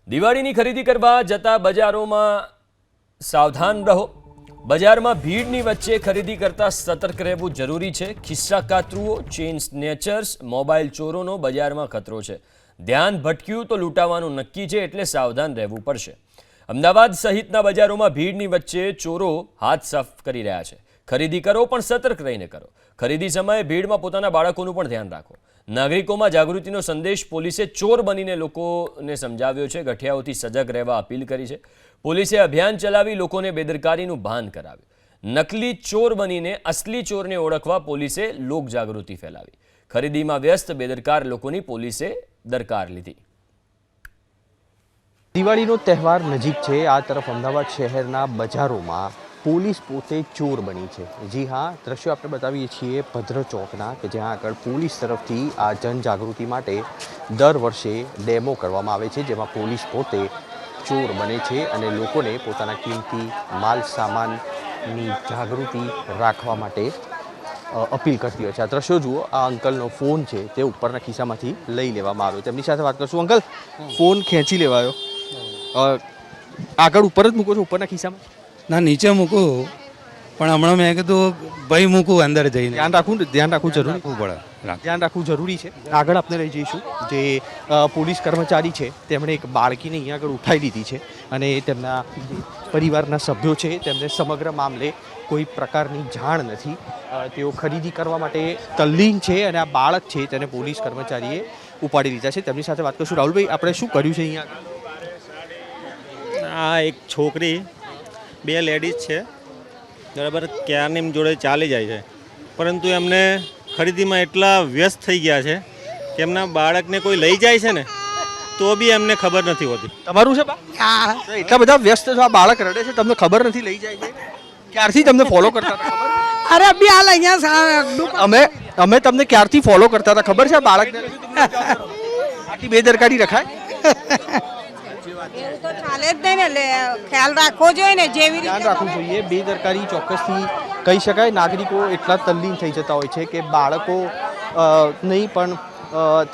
દિવાળીની ખરીદી કરવા જતા બજારોમાં સાવધાન રહો। બજારમાં ભીડની વચ્ચે ખરીદી કરતા સતર્ક રહેવું જરૂરી છે। ખિસ્સા કાતરુઓ, ચેઇન સ્નેચર્સ, મોબાઈલ ચોરોનો બજારમાં ખતરો છે। ધ્યાન ભટક્યું તો લૂંટાવાનું નક્કી છે, એટલે સાવધાન રહેવું પડશે। અમદાવાદ સહિતના બજારોમાં ભીડની વચ્ચે ચોરો હાથ સાફ કરી રહ્યા છે। ખરીદી કરો પણ સતર્ક રહીને કરો। ખરીદી સમયે ભીડમાં પોતાના બાળકોનું પણ ધ્યાન રાખો। નાગરિકોમાં જાગૃતિનો સંદેશ પોલીસે ચોર બનીને લોકોને સમજાવ્યો છે। ગઠિયાઓથી સજગ રહેવા અપીલ કરી છે। પોલીસે અભિયાન ચલાવી લોકોને બેદરકારીનું ભાન કરાવ્યું। નકલી ચોર બનીને અસલી ચોરને ઓળખવા પોલીસે લોકજાગૃતિ ફેલાવી। ખરીદીમાં વ્યસ્ત બેદરકાર લોકોની પોલીસે દરકાર લીધી। દિવાળીનો તહેવાર નજીક છે। આ તરફ અમદાવાદ શહેરના બજારોમાં પોલીસ પોતે ચોર બની છે। જી હા, દ્રશ્યો આપણે બતાવીએ છીએ ભદ્ર ચોકના, કે જ્યાં આગળ પોલીસ તરફથી આ જનજાગૃતિ માટે દર વર્ષે ડેમો કરવામાં આવે છે, જેમાં પોલીસ પોતે ચોર બને છે અને લોકોને પોતાના કિંમતી માલ સામાનની જાગૃતિ રાખવા માટે અપીલ કરતી હોય છે। આ દ્રશ્યો જુઓ, આ અંકલનો ફોન છે તે ઉપરના ખિસ્સામાંથી લઈ લેવામાં આવ્યો। તેમની સાથે વાત કરશું। અંકલ, ફોન ખેંચી લેવાયો, આગળ ઉપર જ મૂકો છો, ઉપરના ખિસ્સામાં? ના, નીચે મૂકું, પણ હમણાં મેં કીધું ભાઈ મૂકું અંદર જઈને। ધ્યાન રાખવું જરૂરી પડે, ધ્યાન રાખવું જરૂરી છે। આગળ આપણે લઈ જઈશું। જે પોલીસ કર્મચારી છે તેમણે એક બાળકીને અહીંયા આગળ ઉઠાવી લીધી છે અને તેમના પરિવારના સભ્યો છે તેમને સમગ્ર મામલે કોઈ પ્રકારની જાણ નથી। તેઓ ખરીદી કરવા માટે તલ્લીન છે અને આ બાળક છે તેને પોલીસ કર્મચારીએ ઉપાડી લીધા છે। તેમની સાથે વાત કરશું। રાહુલભાઈ, આપણે શું કર્યું છે અહીંયા? આ એક છોકરી, બે લેડીઝ છે, બરાબર, ક્યારની જોડે ચાલી જાય છે, પરંતુ એમને ખરીદીમાં એટલા વ્યસ્ત થઈ ગયા છે કે એમના બાળકને કોઈ લઈ જાય છે ને તો બી એમને ખબર નથી હોતી। તમારું છે બા? એટલા બધા વ્યસ્ત છો, આ બાળક રડે છે, તમને ખબર નથી લઈ જાય છે? ક્યારથી તમને ફોલો કરતા હતા ખબર? અરે અભી હાલ અહીંયા અમે તમને ક્યારથી ફોલો કરતા હતા ખબર છે? આ બાળકને આટલી બેદરકારી રખાય? એવું તો ચાલે જ નહીં ને, ખ્યાલ રાખવો જોઈએ ને, જેવી ધ્યાન રીતે રાખવું જોઈએ। બેદરકારી ચોક્કસથી કહી શકાય। નાગરિકો એટલા તલ્લીન થઈ જતા હોય છે કે બાળકો નહીં પણ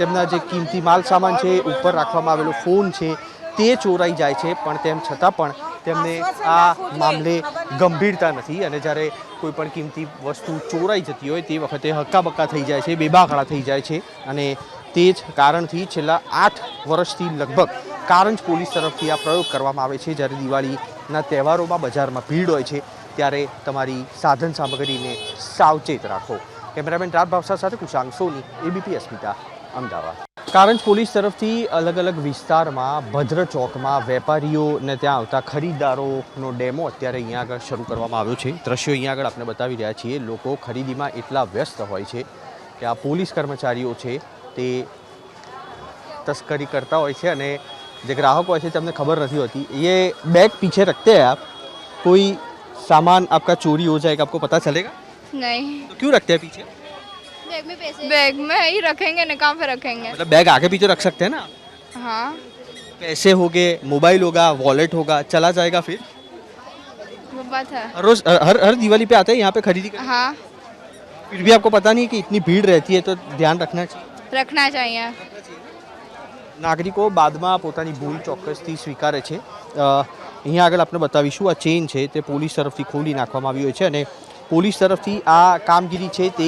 તેમના જે કિંમતી માલ સામાન છે, ઉપર રાખવામાં આવેલો ફોન છે તે ચોરાઈ જાય છે, પણ તેમ છતાં પણ તેમને આ મામલે ગંભીરતા નથી અને જ્યારે કોઈ પણ કિંમતી વસ્તુ ચોરાઈ જતી હોય તે વખતે હક્કાબક્કા થઈ જાય છે, બેબાકળા થઈ જાય છે અને તે જ કારણથી છેલ્લા 8 વર્ષથી લગભગ કારંજ પોલીસ તરફથી આ પ્રયોગ કરવામાં આવે છે। જ્યારે દિવાળીના તહેવારોમાં બજારમાં ભીડ હોય છે ત્યારે તમારી સાધન સામગ્રીને સાવચેત રાખો। કેમેરામેન રાજ ભાવસાર સાથે કુશાંગ સોની, એબીપી અસ્મિતા, અમદાવાદ। કારંજ પોલીસ તરફથી અલગ અલગ વિસ્તારમાં ભદ્ર ચોકમાં વેપારીઓને ત્યાં આવતા ખરીદદારોનો ડેમો અત્યારે અહીંયા આગળ શરૂ કરવામાં આવ્યો છે। દ્રશ્યો અહીંયા આગળ આપણે બતાવી રહ્યા છીએ। લોકો ખરીદીમાં એટલા વ્યસ્ત હોય છે કે આ પોલીસ કર્મચારીઓ છે તે તસ્કરી કરતા હોય છે અને जो ग्राहक હોય છે તેમને खबर नहीं होती। ये बैग पीछे रखते हैं आप, कोई सामान आपका चोरी हो जाएगा आपको पता चलेगा? नहीं। तो क्यों रखते हैं पीछे? बैग में ही रखेंगे ना, कहाँ पे रखेंगे? मतलब बैग आगे पीछे रख सकते हैं ना? हाँ। पैसे हो गए, मोबाइल होगा, वॉलेट होगा, चला जाएगा फिर? वो बात है। हर रोज हर दिवाली पे आते हैं यहाँ पे खरीदी करने? हाँ, फिर भी आपको पता नहीं कि इतनी भीड़ रहती है, तो ध्यान रखना चाहिए। रखना चाहिए। નાગરિકો બાદમાં પોતાની ભૂલ ચોક્કસથી સ્વીકારે છે। અહીંયા આગળ આપણે બતાવીશું, આ ચેઇન છે તે પોલીસ તરફથી ખોલી નાખવામાં આવી હોય છે અને પોલીસ તરફથી આ કામગીરી છે તે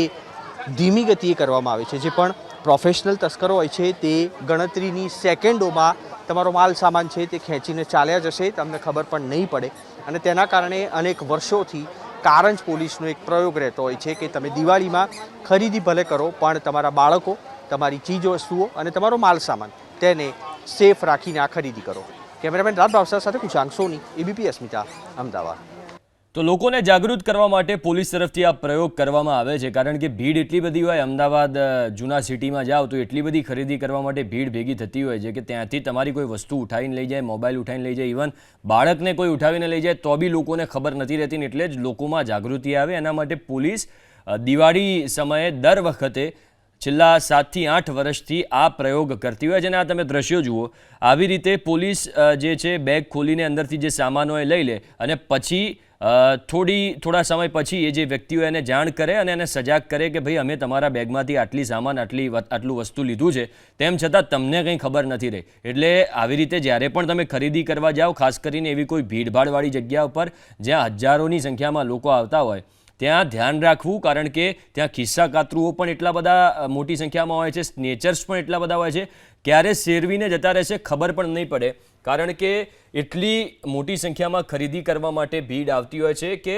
ધીમી ગતિએ કરવામાં આવે છે। જે પણ પ્રોફેશનલ તસ્કરો હોય છે તે ગણતરીની સેકન્ડોમાં તમારો માલ સામાન છે તે ખેંચીને ચાલ્યા જશે, તમને ખબર પણ નહીં પડે અને તેના કારણે અનેક વર્ષોથી કારંજ પોલીસનો એક પ્રયોગ રહેતો હોય છે કે તમે દિવાળીમાં ખરીદી ભલે કરો પણ તમારા બાળકો, તમારી ચીજ વસ્તુઓ અને તમારો માલ સામાન તેને સેફ રાખીને આ ખરીદી કરો। કેમેરામેન રાજ ભાવસાર સાથે કુશાંગ સોની, એબીપી અસ્મિતા, અમદાવાદ। તો લોકોને જાગૃત કરવા માટે પોલીસ તરફથી આ પ્રયોગ કરવામાં આવે છે, કારણ કે ભીડ એટલી બધી હોય। અમદાવાદ જૂના સિટીમાં જાઓ તો એટલી બધી ખરીદી કરવા માટે ભીડ ભેગી થતી હોય છે કે ત્યાંથી તમારી કોઈ વસ્તુ ઉઠાવીને લઈ જાય, મોબાઈલ ઉઠાવીને લઈ જાય, ઇવન બાળકને કોઈ ઉઠાવીને લઈ જાય તો બી લોકોને ખબર નથી રહેતી। એટલે જ લોકોમાં જાગૃતિ આવે એના માટે પોલીસ દિવાળી સમયે દર વખતે છેલ્લા 7 થી 8 વર્ષથી આ પ્રયોગ કરતી હોય છે। અને આ તમે દ્રશ્યો જુઓ, આવી રીતે પોલીસ જે છે બેગ ખોલીને અંદરથી જે સામાન હોય લઈ લે અને પછી થોડા સમય પછી એ જે વ્યક્તિઓ એને જાણ કરે અને એને સજાગ કરે કે ભાઈ અમે તમારા બેગમાંથી આટલી સામાન આટલું વસ્તુ લીધું છે, તેમ છતાં તમને કંઈ ખબર નથી રહી. એટલે આવી રીતે જ્યારે પણ તમે ખરીદી કરવા જાઓ, ખાસ કરીને એવી કોઈ ભીડભાડવાળી જગ્યા ઉપર જ્યાં હજારોની સંખ્યામાં લોકો આવતા હોય, ત્યાં ધ્યાન રાખવું, કારણ કે ત્યાં ખિસ્સા કાતરુઓ પણ એટલા બધા મોટી સંખ્યામાં હોય છે, સ્નેચર્સ પણ એટલા બધા હોય છે, ક્યારે શેરવીને જતા રહેશે ખબર પણ નહીં પડે, કારણ કે એટલી મોટી સંખ્યામાં ખરીદી કરવા માટે ભીડ આવતી હોય છે કે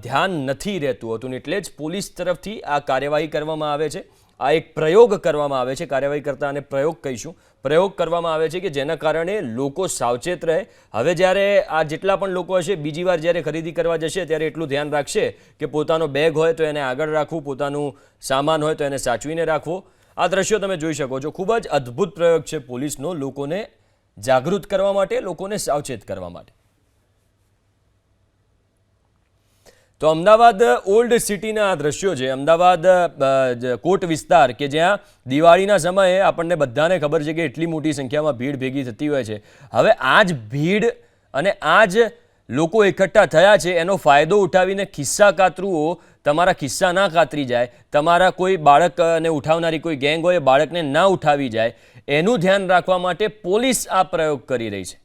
ધ્યાન નથી રહેતું હોતું. એટલે જ પોલીસ તરફથી આ કાર્યવાહી કરવામાં આવે છે. આ એક પ્રયોગ કરવામાં આવે છે, કાર્યવાહી કરતા અને પ્રયોગ કહીશું, પ્રયોગ કરવામાં આવે છે કે જેના કારણે લોકો સાવચેત રહે. હવે જ્યારે આ જેટલા પણ લોકો હશે બીજી વાર જ્યારે ખરીદી કરવા જશે ત્યારે એટલું ધ્યાન રાખશે કે પોતાનો બેગ હોય તો એને આગળ રાખવું, પોતાનું સામાન હોય તો એને સાચવીને રાખવો. આ દ્રશ્યો તમે જોઈ શકો છો. ખૂબ જ અદ્ભુત પ્રયોગ છે પોલીસનો, લોકોને જાગૃત કરવા માટે, લોકોને સાવચેત કરવા માટે. તો અમદાવાદ ઓલ્ડ સિટીના આ દ્રશ્યો છે. અમદાવાદ કોટ વિસ્તાર કે જ્યાં દિવાળીના સમયે આપણને બધાને ખબર છે કે એટલી મોટી સંખ્યામાં ભીડ ભેગી થતી હોય છે. હવે આ જ ભીડ અને આ જ લોકો એકઠા થયા છે એનો ફાયદો ઉઠાવીને ખિસ્સા કાતરુઓ તમારા ખિસ્સા ના કાતરી જાય, તમારા કોઈ બાળકને ઉઠાવનારી કોઈ ગેંગ હોય બાળકને ના ઉઠાવી જાય, એનું ધ્યાન રાખવા માટે પોલીસ આ પ્રયોગ કરી રહી છે.